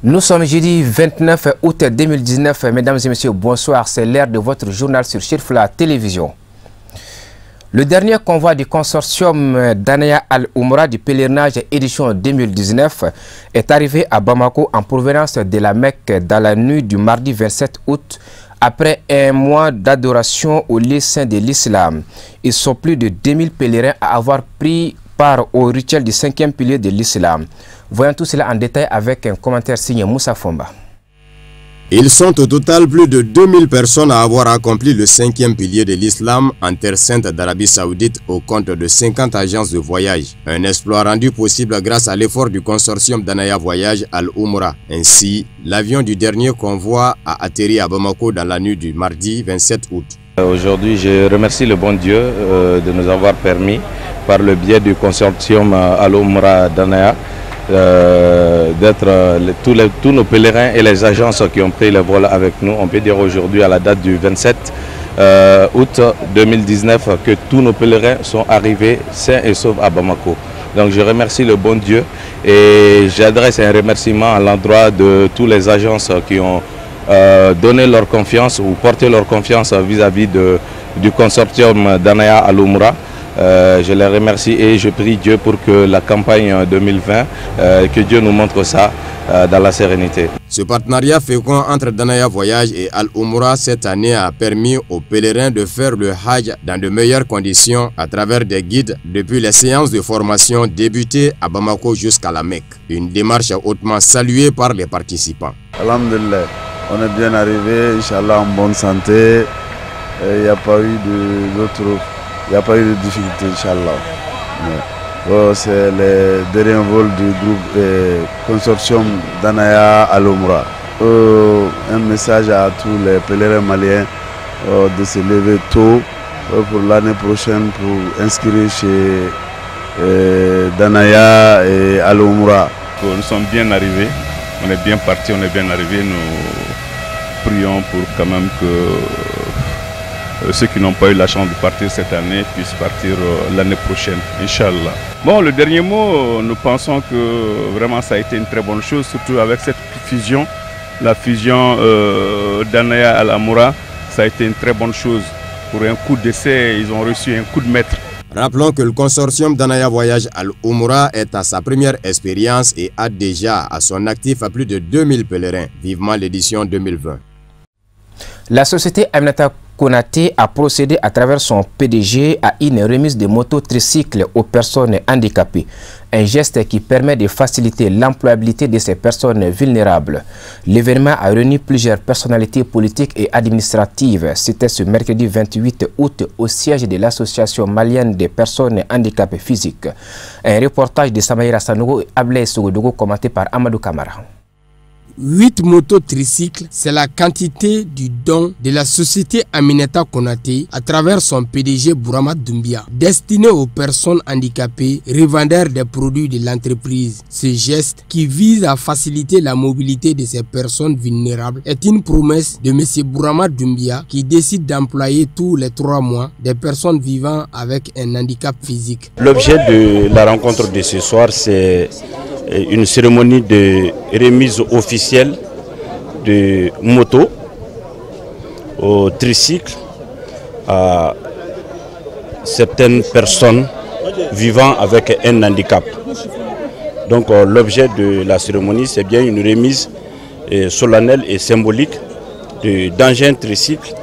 Nous sommes jeudi 29 août 2019. Mesdames et messieurs, bonsoir. C'est l'heure de votre journal sur Chirfla Télévision. Le dernier convoi du consortium Danaya Al-Umra du pèlerinage édition 2019 est arrivé à Bamako en provenance de la Mecque dans la nuit du mardi 27 août après un mois d'adoration au lieu saint de l'islam. Ils sont plus de 2000 pèlerins à avoir pris part au rituel du 5e pilier de l'islam. Voyons tout cela en détail avec un commentaire signé Moussa Fomba. Ils sont au total plus de 2000 personnes à avoir accompli le 5e pilier de l'islam en terre sainte d'Arabie Saoudite au compte de 50 agences de voyage. Un exploit rendu possible grâce à l'effort du consortium Danaya Voyage Al-Umra. Ainsi, l'avion du dernier convoi a atterri à Bamako dans la nuit du mardi 27 août. Aujourd'hui, je remercie le bon Dieu de nous avoir permis, par le biais du consortium Al-Umra Danaya, d'être tous nos pèlerins et les agences qui ont pris le vol avec nous. On peut dire aujourd'hui à la date du 27 août 2019 que tous nos pèlerins sont arrivés sains et saufs à Bamako. Donc je remercie le bon Dieu et j'adresse un remerciement à l'endroit de tous les agences qui ont donné leur confiance ou porté leur confiance vis-à-vis du consortium Danaya Al-Umra. Je les remercie et je prie Dieu pour que la campagne 2020, que Dieu nous montre ça dans la sérénité. Ce partenariat fécond entre Danaya Voyage et Al-Umra cette année a permis aux pèlerins de faire le Hajj dans de meilleures conditions à travers des guides depuis les séances de formation débutées à Bamako jusqu'à la Mecque. Une démarche hautement saluée par les participants. Alhamdulillah, on est bien arrivé, Inch'Allah, en bonne santé. Il n'y a pas eu Il n'y a pas eu de difficulté, Inch'Allah. C'est le dernier vol du groupe consortium Danaya Al-Umra. Un message à tous les pèlerins maliens de se lever tôt pour l'année prochaine pour inscrire chez Danaya et Al-Umra. Nous sommes bien arrivés, on est bien partis, on est bien arrivés. Nous prions pour quand même que ceux qui n'ont pas eu la chance de partir cette année puissent partir l'année prochaine, Inch'Allah. Bon, le dernier mot, nous pensons que vraiment ça a été une très bonne chose, surtout avec cette fusion, la fusion Danaya Al-Umra, ça a été une très bonne chose. Pour un coup d'essai, ils ont reçu un coup de maître. Rappelons que le consortium Danaya Voyage Al-Umra est à sa première expérience et a déjà à son actif à plus de 2000 pèlerins. Vivement l'édition 2020. La société Aminata Konaté a procédé à travers son PDG à une remise de motos tricycles aux personnes handicapées. Un geste qui permet de faciliter l'employabilité de ces personnes vulnérables. L'événement a réuni plusieurs personnalités politiques et administratives. C'était ce mercredi 28 août au siège de l'Association malienne des personnes handicapées physiques. Un reportage de Samaïra Sanogo et Ablay Sogodogo commenté par Amadou Kamara. 8 motos tricycles, c'est la quantité du don de la société Aminata Konaté à travers son PDG Bourama Doumbia, destiné aux personnes handicapées, revendeurs des produits de l'entreprise. Ce geste, qui vise à faciliter la mobilité de ces personnes vulnérables, est une promesse de M. Bourama Doumbia qui décide d'employer tous les 3 mois des personnes vivant avec un handicap physique. L'objet de la rencontre de ce soir, c'est une cérémonie de remise officielle de motos au tricycle à certaines personnes vivant avec un handicap. Donc l'objet de la cérémonie, c'est bien une remise solennelle et symbolique d'engins tricycles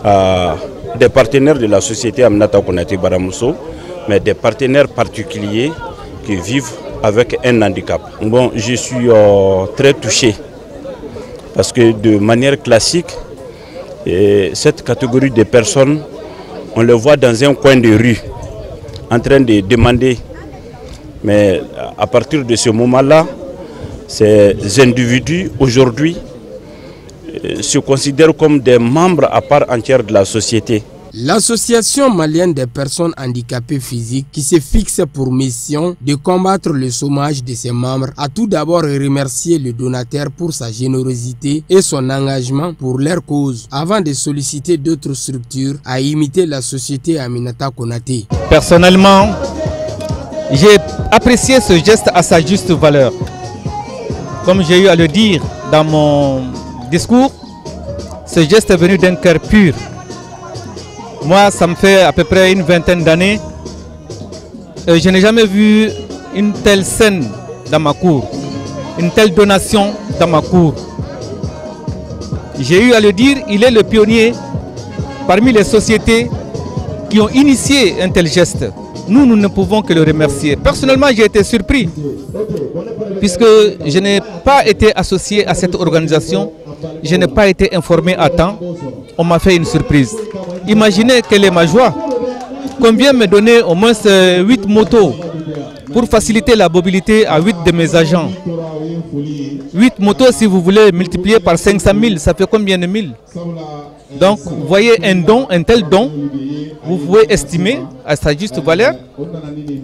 à des partenaires de la société Aminata Konaté Baramousso, mais des partenaires particuliers qui vivent avec un handicap. Bon, je suis très touché parce que de manière classique, cette catégorie de personnes, on les voit dans un coin de rue en train de demander. Mais à partir de ce moment-là, ces individus aujourd'hui se considèrent comme des membres à part entière de la société. L'Association malienne des personnes handicapées physiques, qui se fixe pour mission de combattre le chômage de ses membres, a tout d'abord remercié le donateur pour sa générosité et son engagement pour leur cause, avant de solliciter d'autres structures à imiter la société Aminata Konaté. Personnellement, j'ai apprécié ce geste à sa juste valeur. Comme j'ai eu à le dire dans mon discours, ce geste est venu d'un cœur pur. Moi, ça me fait à peu près une vingtaine d'années. Je n'ai jamais vu une telle scène dans ma cour, une telle donation dans ma cour. J'ai eu à le dire, il est le pionnier parmi les sociétés qui ont initié un tel geste. Nous ne pouvons que le remercier. Personnellement, j'ai été surpris, puisque je n'ai pas été associé à cette organisation, je n'ai pas été informé à temps, on m'a fait une surprise. Imaginez quelle est ma joie. Combien me donner au moins 8 motos pour faciliter la mobilité à 8 de mes agents. 8 motos, si vous voulez multiplier par 500 000, ça fait combien de mille? Donc, vous voyez un don, un tel don, vous pouvez estimer à sa juste valeur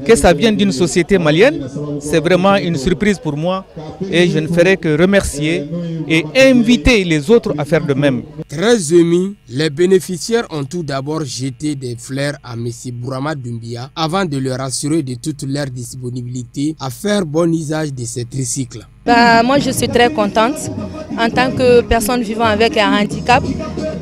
que ça vient d'une société malienne. C'est vraiment une surprise pour moi et je ne ferai que remercier et inviter les autres à faire de même. Très émus, les bénéficiaires ont tout d'abord jeté des fleurs à M. Bourama Doumbia avant de leur assurer de toute leur disponibilité à faire bon usage de ces tricycles. Moi, je suis très contente en tant que personne vivant avec un handicap.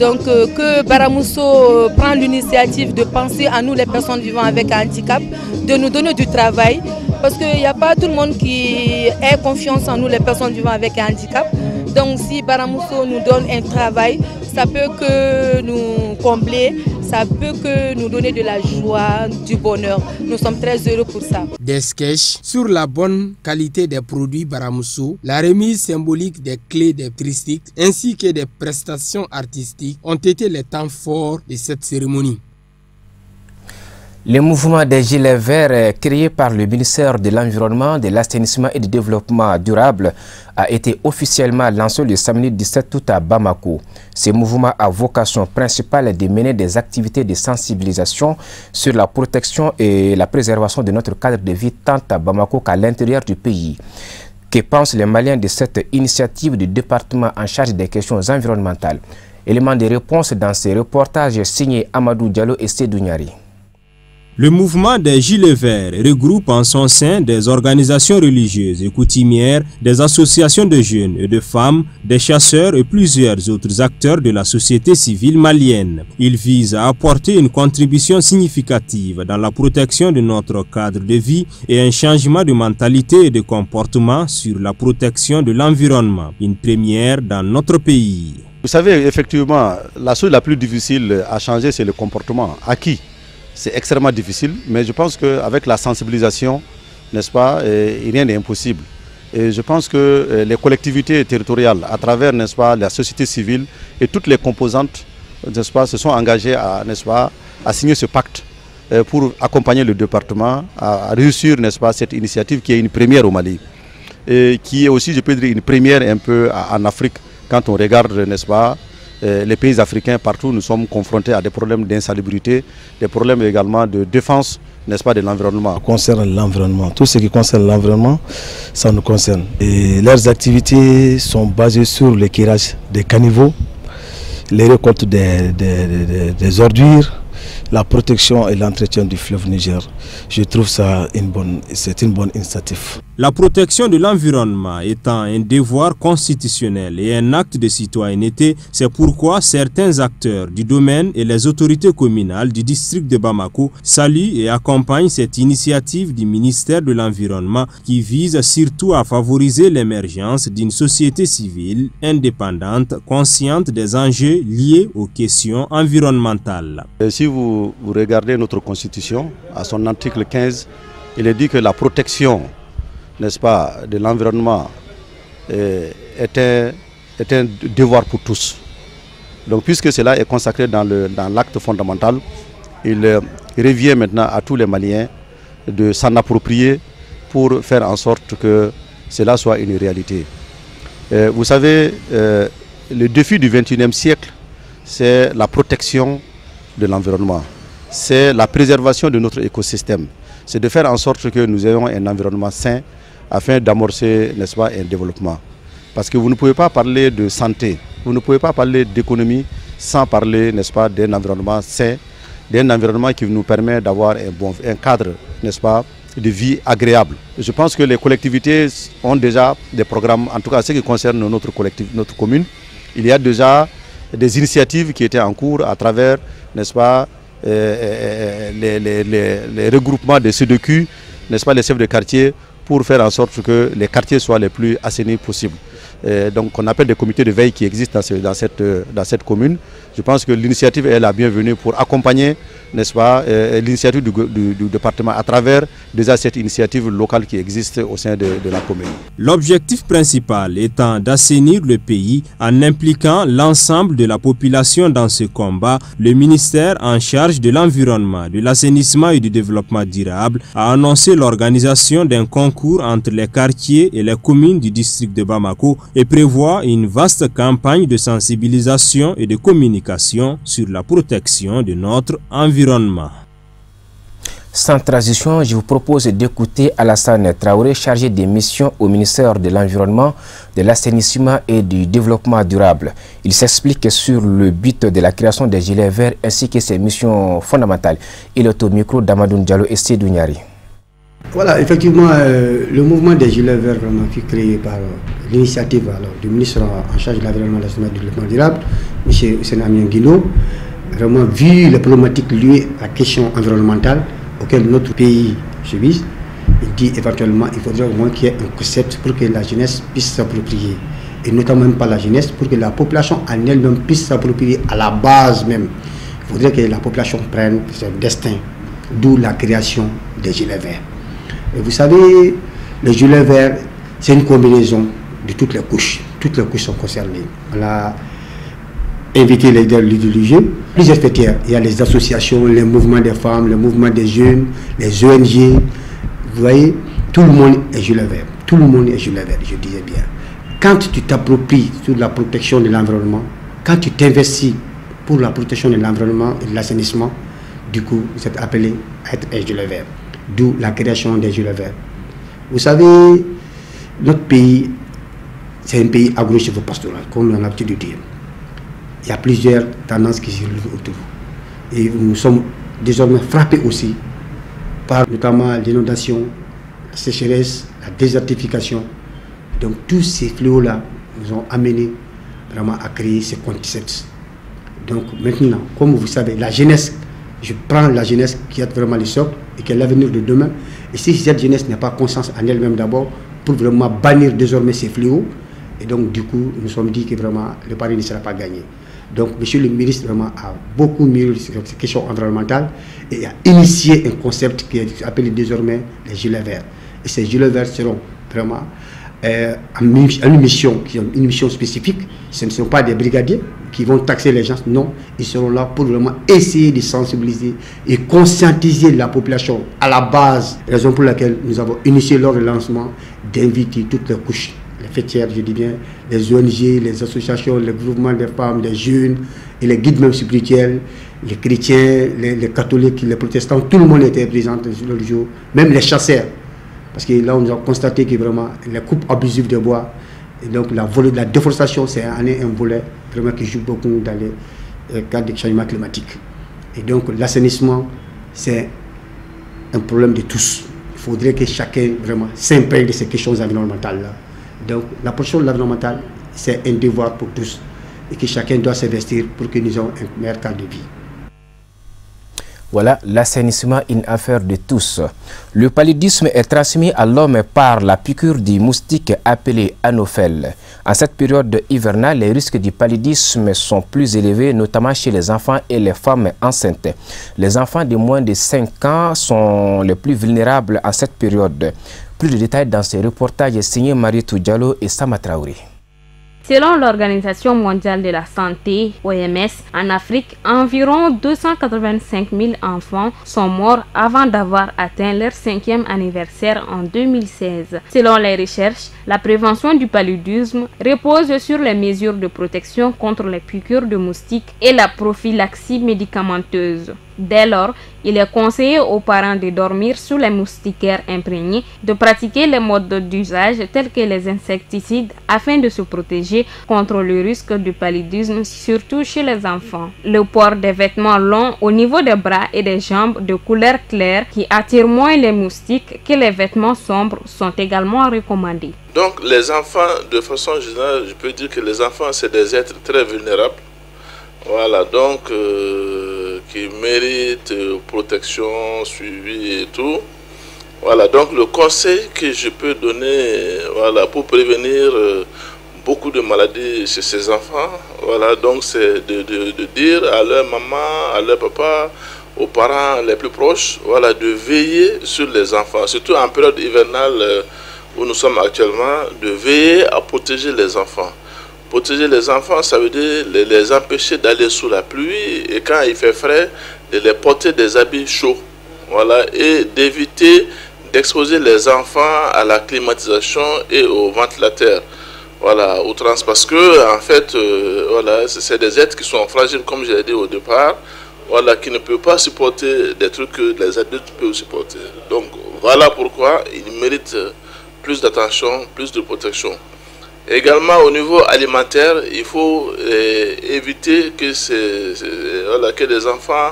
Donc, que Baramousso prend l'initiative de penser à nous, les personnes vivant avec un handicap, de nous donner du travail. Parce qu'il n'y a pas tout le monde qui ait confiance en nous, les personnes vivant avec un handicap. Donc, si Baramousso nous donne un travail, ça peut que nous combler, ça peut que nous donner de la joie, du bonheur. Nous sommes très heureux pour ça. Des sketchs sur la bonne qualité des produits Baramousso, la remise symbolique des clés des tricycles ainsi que des prestations artistiques ont été les temps forts de cette cérémonie. Le mouvement des Gilets Verts, créé par le ministère de l'Environnement, de l'Assainissement et du Développement durable, a été officiellement lancé le samedi 17 août à Bamako. Ce mouvement a vocation principale de mener des activités de sensibilisation sur la protection et la préservation de notre cadre de vie tant à Bamako qu'à l'intérieur du pays. Que pensent les Maliens de cette initiative du département en charge des questions environnementales? Élément de réponse dans ces reportages signés Amadou Diallo et Sédou Niari. Le mouvement des Gilets Verts regroupe en son sein des organisations religieuses et coutumières, des associations de jeunes et de femmes, des chasseurs et plusieurs autres acteurs de la société civile malienne. Il vise à apporter une contribution significative dans la protection de notre cadre de vie et un changement de mentalité et de comportement sur la protection de l'environnement, une première dans notre pays. Vous savez, effectivement, la chose la plus difficile à changer, c'est le comportement acquis. C'est extrêmement difficile, mais je pense qu'avec la sensibilisation, n'est-ce pas, rien n'est impossible. Et je pense que les collectivités territoriales, à travers, n'est-ce pas, la société civile et toutes les composantes, n'est-ce pas, se sont engagées à, n'est-ce pas, à signer ce pacte pour accompagner le département à réussir, n'est-ce pas, cette initiative qui est une première au Mali. Et qui est aussi, je peux dire, une première un peu en Afrique, quand on regarde, n'est-ce pas, les pays africains, partout, nous sommes confrontés à des problèmes d'insalubrité, des problèmes également de défense, n'est-ce pas, de l'environnement. Concernant l'environnement, tout ce qui concerne l'environnement, ça nous concerne. Et leurs activités sont basées sur le curage des caniveaux, les récoltes des ordures, la protection et l'entretien du fleuve Niger. Je trouve ça une bonne initiative. La protection de l'environnement étant un devoir constitutionnel et un acte de citoyenneté, c'est pourquoi certains acteurs du domaine et les autorités communales du district de Bamako saluent et accompagnent cette initiative du ministère de l'Environnement qui vise surtout à favoriser l'émergence d'une société civile indépendante, consciente des enjeux liés aux questions environnementales. Si vous regardez notre constitution, à son article 15, il est dit que la protection, n'est-ce pas, de l'environnement est un devoir pour tous. Donc puisque cela est consacré dans l'acte fondamental, il revient maintenant à tous les Maliens de s'en approprier pour faire en sorte que cela soit une réalité. Vous savez, le défi du XXIe siècle, c'est la protection de l'environnement, c'est la préservation de notre écosystème. C'est de faire en sorte que nous ayons un environnement sain afin d'amorcer, n'est-ce pas, un développement. Parce que vous ne pouvez pas parler de santé, vous ne pouvez pas parler d'économie sans parler, n'est-ce pas, d'un environnement sain, d'un environnement qui nous permet d'avoir un cadre, n'est-ce pas, de vie agréable. Je pense que les collectivités ont déjà des programmes, en tout cas ce qui concerne notre commune. Il y a déjà des initiatives qui étaient en cours à travers, n'est-ce pas, les regroupements de CDQ, n'est-ce pas, les chefs de quartier, pour faire en sorte que les quartiers soient les plus assainis possibles. Donc on appelle des comités de veille qui existent dans cette commune. Je pense que l'initiative est la bienvenue pour accompagner, n'est-ce pas, l'initiative du département à travers déjà cette initiative locale qui existe au sein de la commune. L'objectif principal étant d'assainir le pays en impliquant l'ensemble de la population dans ce combat, le ministère en charge de l'environnement, de l'assainissement et du développement durable a annoncé l'organisation d'un concours entre les quartiers et les communes du district de Bamako et prévoit une vaste campagne de sensibilisation et de communication sur la protection de notre environnement. Sans transition, je vous propose d'écouter Alassane Traoré, chargé des missions au ministère de l'Environnement, de l'Assainissement et du Développement durable. Il s'explique sur le but de la création des gilets verts ainsi que ses missions fondamentales. Il est au micro d'Amadou Diallo et Sédou Niari. Voilà, effectivement, le mouvement des gilets verts vraiment fut créé par l'initiative du ministre en charge de l'environnement, de l'assainissement et du développement durable, M. Senamien Guino, vraiment vu les problématiques liées à la question environnementale auquel notre pays subit. Il dit éventuellement il faudrait au moins qu'il y ait un concept pour que la jeunesse puisse s'approprier, et notamment même pas la jeunesse, pour que la population en elle-même puisse s'approprier à la base même. Il faudrait que la population prenne son destin, d'où la création des gilets verts. Et vous savez, les gilets verts, c'est une combinaison de toutes les couches. Toutes les couches sont concernées. On a invité les leaders religieux, plusieurs fêtières. Il y a les associations, les mouvements des femmes, les mouvements des jeunes, les ONG. Vous voyez, tout le monde est gilet vert. Tout le monde est gilet vert, je disais bien. Quand tu t'appropries sur la protection de l'environnement, quand tu t'investis pour la protection de l'environnement et de l'assainissement, du coup, vous êtes appelé à être un gilet vert. D'où la création des gilets verts. Vous savez, notre pays, c'est un pays agro-pastoral, comme on a l'habitude de dire. Il y a plusieurs tendances qui se retrouvent autour. Et nous sommes désormais frappés aussi par notamment l'inondation, la sécheresse, la désertification. Donc tous ces fléaux-là nous ont amenés vraiment à créer ces concepts. Donc maintenant, comme vous savez, la jeunesse, je prends la jeunesse qui est vraiment le socle et qui est l'avenir de demain. Et si cette jeunesse n'a pas conscience en elle-même d'abord, pour vraiment bannir désormais ces fléaux, et donc du coup, nous sommes dit que vraiment le pari ne sera pas gagné. Donc, monsieur le ministre vraiment a beaucoup mis sur ces questions environnementales et a initié un concept qui est appelé désormais les gilets verts. Et ces gilets verts seront vraiment une mission spécifique. Ce ne sont pas des brigadiers qui vont taxer les gens, non, ils seront là pour vraiment essayer de sensibiliser et conscientiser la population à la base, raison pour laquelle nous avons initié lors du lancement d'inviter toutes les couches, les fêtières, je dis bien, les ONG, les associations, les groupements des femmes, des jeunes et les guides même spirituels, les chrétiens, les catholiques, les protestants, tout le monde était présent le jour, même les chasseurs. Parce que là, on a constaté que vraiment, les coupes abusives de bois, et donc la déforestation, c'est un volet vraiment qui joue beaucoup dans les cadres du changement climatique. Et donc, l'assainissement, c'est un problème de tous. Il faudrait que chacun vraiment s'imprègne de ces questions environnementales-là. Donc, la protection de l'environnemental, c'est un devoir pour tous. Et que chacun doit s'investir pour que nous ayons un meilleur cadre de vie. Voilà, l'assainissement, une affaire de tous. Le paludisme est transmis à l'homme par la piqûre du moustique appelé anophèle. En cette période hivernale, les risques du paludisme sont plus élevés, notamment chez les enfants et les femmes enceintes. Les enfants de moins de 5 ans sont les plus vulnérables en cette période. Plus de détails dans ces reportages signés Mariétou Diallo et Sama Traoré. Selon l'Organisation mondiale de la santé, OMS, en Afrique, environ 285 000 enfants sont morts avant d'avoir atteint leur 5e anniversaire en 2016. Selon les recherches, la prévention du paludisme repose sur les mesures de protection contre les piqûres de moustiques et la prophylaxie médicamenteuse. Dès lors, il est conseillé aux parents de dormir sous les moustiquaires imprégnés, de pratiquer les modes d'usage tels que les insecticides afin de se protéger contre le risque du paludisme, surtout chez les enfants. Le port des vêtements longs au niveau des bras et des jambes de couleur claire qui attirent moins les moustiques que les vêtements sombres sont également recommandés. Donc les enfants, de façon générale, je peux dire que les enfants, c'est des êtres très vulnérables. Voilà, donc qui méritent protection, suivi et tout. Voilà, donc le conseil que je peux donner, voilà, pour prévenir beaucoup de maladies chez ces enfants, voilà, donc c'est de dire à leur maman, à leur papa, aux parents les plus proches, voilà, de veiller sur les enfants, surtout en période hivernale où nous sommes actuellement, de veiller à protéger les enfants. Protéger les enfants, ça veut dire les empêcher d'aller sous la pluie et quand il fait frais, de les porter des habits chauds. Voilà, et d'éviter d'exposer les enfants à la climatisation et au ventilateur. Voilà, outrance, parce que en fait, voilà, c'est des êtres qui sont fragiles, comme je l'ai dit au départ, voilà, qui ne peuvent pas supporter des trucs que les adultes peuvent supporter. Donc voilà pourquoi ils méritent plus d'attention, plus de protection. Également au niveau alimentaire, il faut éviter que, voilà, que les enfants,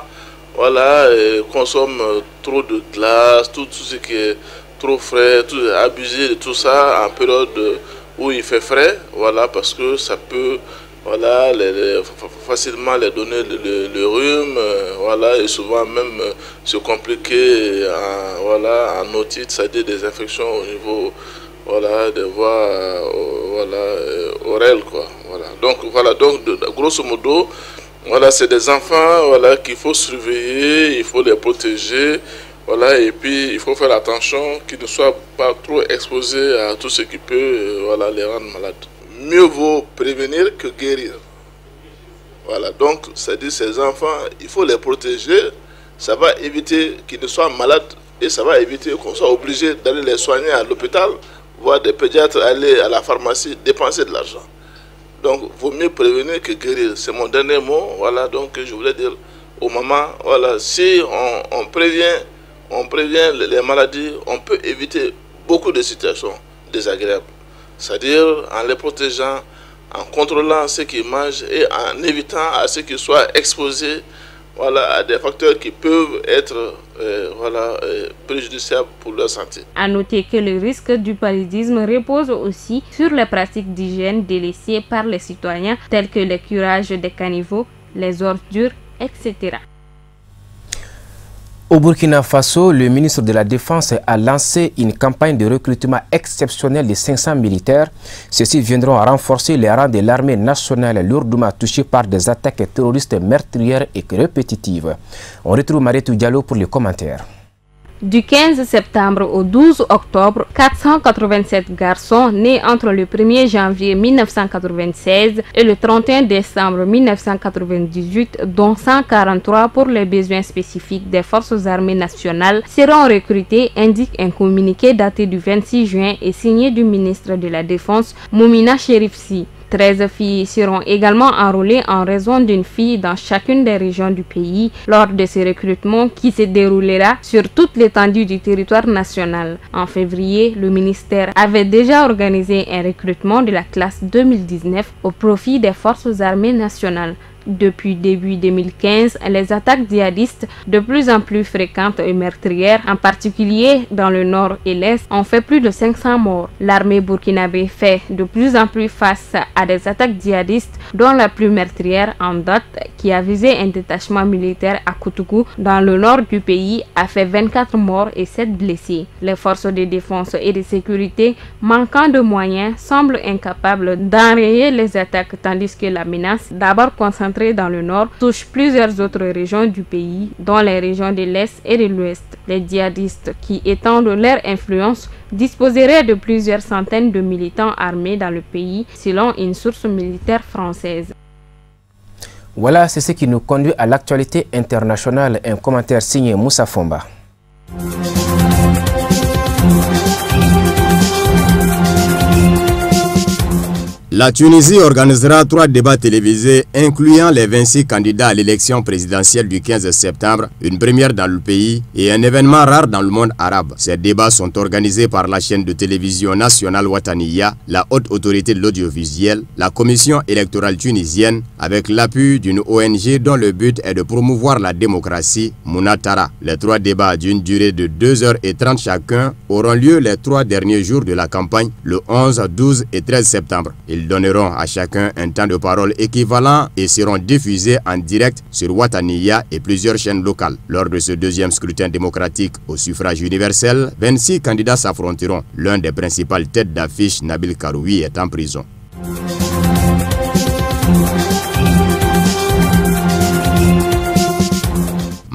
voilà, consomment trop de glace, tout ce qui est trop frais, abuser de tout ça en période où il fait frais, voilà, parce que ça peut, voilà, facilement les donner le rhume, voilà, et souvent même se compliquer voilà, en otite, c'est-à-dire des infections au niveau, voilà, des voies, voilà, oreilles, quoi. Voilà, donc grosso modo, voilà, c'est des enfants, voilà, qu'il faut surveiller, il faut les protéger, voilà, et puis il faut faire attention qu'ils ne soient pas trop exposés à tout ce qui peut, voilà, les rendre malades. Mieux vaut prévenir que guérir. Voilà, donc c'est-à-dire ces enfants, il faut les protéger, ça va éviter qu'ils ne soient malades et ça va éviter qu'on soit obligé d'aller les soigner à l'hôpital, voir des pédiatres aller à la pharmacie, dépenser de l'argent. Donc, il vaut mieux prévenir que guérir. C'est mon dernier mot, voilà, donc je voulais dire aux mamans, voilà, si on prévient les maladies, on peut éviter beaucoup de situations désagréables. C'est-à-dire en les protégeant, en contrôlant ce qu'ils mangent et en évitant à ce qu'ils soient exposés, voilà, à des facteurs qui peuvent être voilà, préjudiciables pour leur santé. À noter que le risque du paludisme repose aussi sur les pratiques d'hygiène délaissées par les citoyens, telles que le curage des caniveaux, les ordures, etc. Au Burkina Faso, le ministre de la Défense a lancé une campagne de recrutement exceptionnel de 500 militaires. Ceux-ci viendront renforcer les rangs de l'armée nationale lourdement touchée par des attaques terroristes meurtrières et répétitives. On retrouve Mariétou Diallo pour les commentaires. Du 15 septembre au 12 octobre, 487 garçons nés entre le 1er janvier 1996 et le 31 décembre 1998, dont 143 pour les besoins spécifiques des forces armées nationales, seront recrutés, indique un communiqué daté du 26 juin et signé du ministre de la Défense, Moumina Cherifsi. 13 filles seront également enrôlées en raison d'une fille dans chacune des régions du pays lors de ce recrutement qui se déroulera sur toute l'étendue du territoire national. En février, le ministère avait déjà organisé un recrutement de la classe 2019 au profit des forces armées nationales. Depuis début 2015, les attaques djihadistes de plus en plus fréquentes et meurtrières, en particulier dans le nord et l'est, ont fait plus de 500 morts. L'armée burkinabé fait de plus en plus face à des attaques djihadistes, dont la plus meurtrière en date, qui a visé un détachement militaire à Koutougou, dans le nord du pays, a fait 24 morts et 7 blessés. Les forces de défense et de sécurité, manquant de moyens, semblent incapables d'enrayer les attaques, tandis que la menace, d'abord concentrée concentrée dans le nord, touche plusieurs autres régions du pays, dont les régions de l'Est et de l'Ouest. Les djihadistes, qui étendent leur influence, disposeraient de plusieurs centaines de militants armés dans le pays, selon une source militaire française. Voilà, c'est ce qui nous conduit à l'actualité internationale. Un commentaire signé Moussa Fomba. La Tunisie organisera 3 débats télévisés incluant les 26 candidats à l'élection présidentielle du 15 septembre, une première dans le pays et un événement rare dans le monde arabe. Ces débats sont organisés par la chaîne de télévision nationale Wataniya, la haute autorité de l'audiovisuel, la commission électorale tunisienne, avec l'appui d'une ONG dont le but est de promouvoir la démocratie, Mounatara. Les 3 débats d'une durée de 2h30 chacun auront lieu les 3 derniers jours de la campagne, le 11, 12 et 13 septembre. Ils donneront à chacun un temps de parole équivalent et seront diffusés en direct sur Wataniya et plusieurs chaînes locales. Lors de ce deuxième scrutin démocratique au suffrage universel, 26 candidats s'affronteront. L'un des principales têtes d'affiche, Nabil Karoui, est en prison.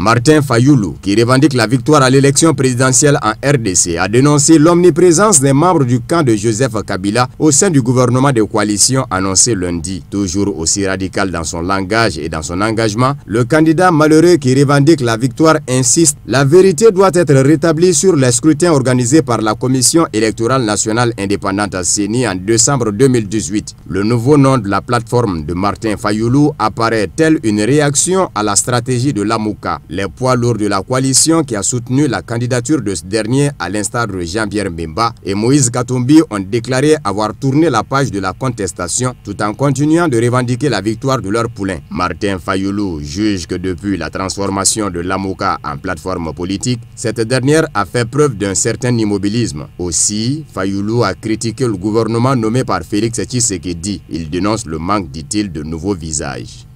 Martin Fayoulou, qui revendique la victoire à l'élection présidentielle en RDC, a dénoncé l'omniprésence des membres du camp de Joseph Kabila au sein du gouvernement de coalition annoncé lundi. Toujours aussi radical dans son langage et dans son engagement, le candidat malheureux qui revendique la victoire insiste « La vérité doit être rétablie sur les scrutins organisés par la Commission électorale nationale indépendante CENI en décembre 2018 ». Le nouveau nom de la plateforme de Martin Fayoulou apparaît tel une réaction à la stratégie de Lamouka. Les poids lourds de la coalition qui a soutenu la candidature de ce dernier, à l'instar de Jean-Pierre Mbemba et Moïse Katumbi, ont déclaré avoir tourné la page de la contestation tout en continuant de revendiquer la victoire de leur poulain. Martin Fayoulou juge que depuis la transformation de Lamouka en plateforme politique, cette dernière a fait preuve d'un certain immobilisme. Aussi, Fayoulou a critiqué le gouvernement nommé par Félix Tshisekedi. Il dénonce le manque, dit-il, de nouveaux visages.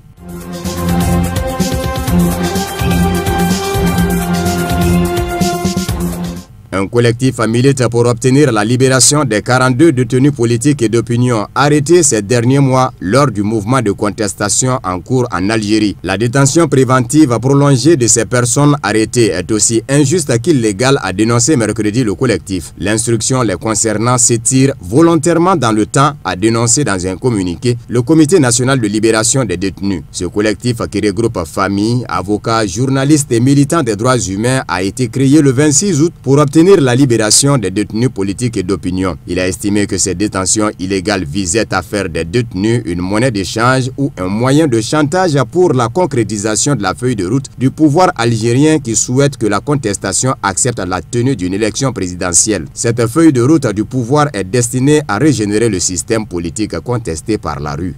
Un collectif milite pour obtenir la libération des 42 détenus politiques et d'opinion arrêtés ces derniers mois lors du mouvement de contestation en cours en Algérie. La détention préventive prolongée de ces personnes arrêtées est aussi injuste qu'illégale, a dénoncé mercredi le collectif. L'instruction les concernant s'étire volontairement dans le temps, a dénoncé dans un communiqué le Comité national de libération des détenus. Ce collectif qui regroupe familles, avocats, journalistes et militants des droits humains a été créé le 26 août pour obtenir la libération des détenus politiques et d'opinion. Il a estimé que ces détentions illégales visaient à faire des détenus une monnaie d'échange ou un moyen de chantage pour la concrétisation de la feuille de route du pouvoir algérien qui souhaite que la contestation accepte la tenue d'une élection présidentielle. Cette feuille de route du pouvoir est destinée à régénérer le système politique contesté par la rue.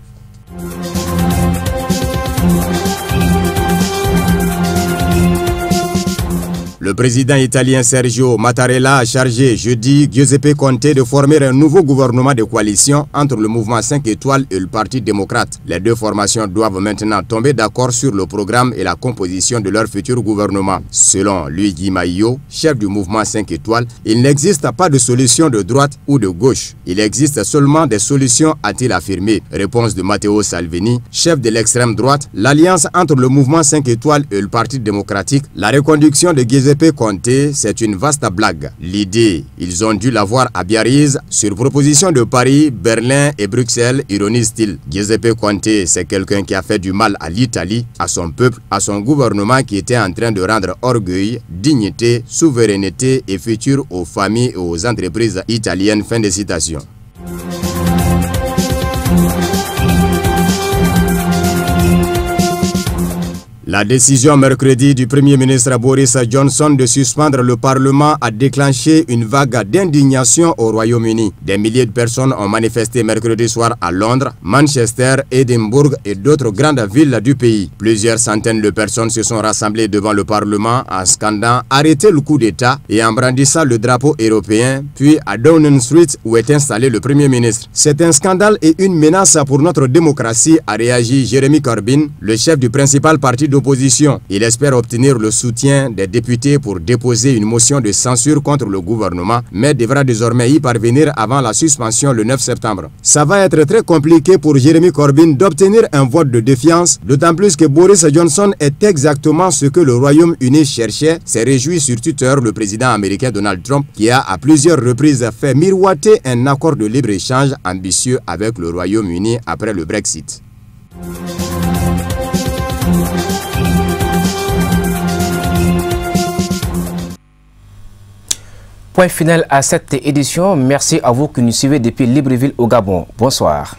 Le président italien Sergio Mattarella a chargé jeudi Giuseppe Conte de former un nouveau gouvernement de coalition entre le mouvement 5 étoiles et le Parti démocrate. Les deux formations doivent maintenant tomber d'accord sur le programme et la composition de leur futur gouvernement. Selon Luigi Maio, chef du mouvement 5 étoiles, il n'existe pas de solution de droite ou de gauche. Il existe seulement des solutions, a-t-il affirmé. Réponse de Matteo Salvini, chef de l'extrême droite. L'alliance entre le mouvement 5 étoiles et le Parti démocratique, la reconduction de Giuseppe Conte, c'est une vaste blague. L'idée, ils ont dû l'avoir à Biarritz sur proposition de Paris, Berlin et Bruxelles, ironise-t-il. Giuseppe Conte, c'est quelqu'un qui a fait du mal à l'Italie, à son peuple, à son gouvernement qui était en train de rendre orgueil, dignité, souveraineté et futur aux familles et aux entreprises italiennes. Fin de citation. La décision mercredi du Premier ministre Boris Johnson de suspendre le Parlement a déclenché une vague d'indignation au Royaume-Uni. Des milliers de personnes ont manifesté mercredi soir à Londres, Manchester, Édimbourg et d'autres grandes villes du pays. Plusieurs centaines de personnes se sont rassemblées devant le Parlement en scandant « Arrêtez le coup d'État » et en brandissant le drapeau européen, puis à Downing Street où est installé le Premier ministre. C'est un scandale et une menace pour notre démocratie, a réagi Jeremy Corbyn, le chef du principal parti d'opposition l'opposition. Il espère obtenir le soutien des députés pour déposer une motion de censure contre le gouvernement, mais devra désormais y parvenir avant la suspension le 9 septembre. Ça va être très compliqué pour Jeremy Corbyn d'obtenir un vote de défiance, d'autant plus que Boris Johnson est exactement ce que le Royaume-Uni cherchait, s'est réjoui sur Twitter le président américain Donald Trump, qui a à plusieurs reprises fait miroiter un accord de libre-échange ambitieux avec le Royaume-Uni après le Brexit. Point final à cette édition. Merci à vous qui nous suivez depuis Libreville au Gabon. Bonsoir.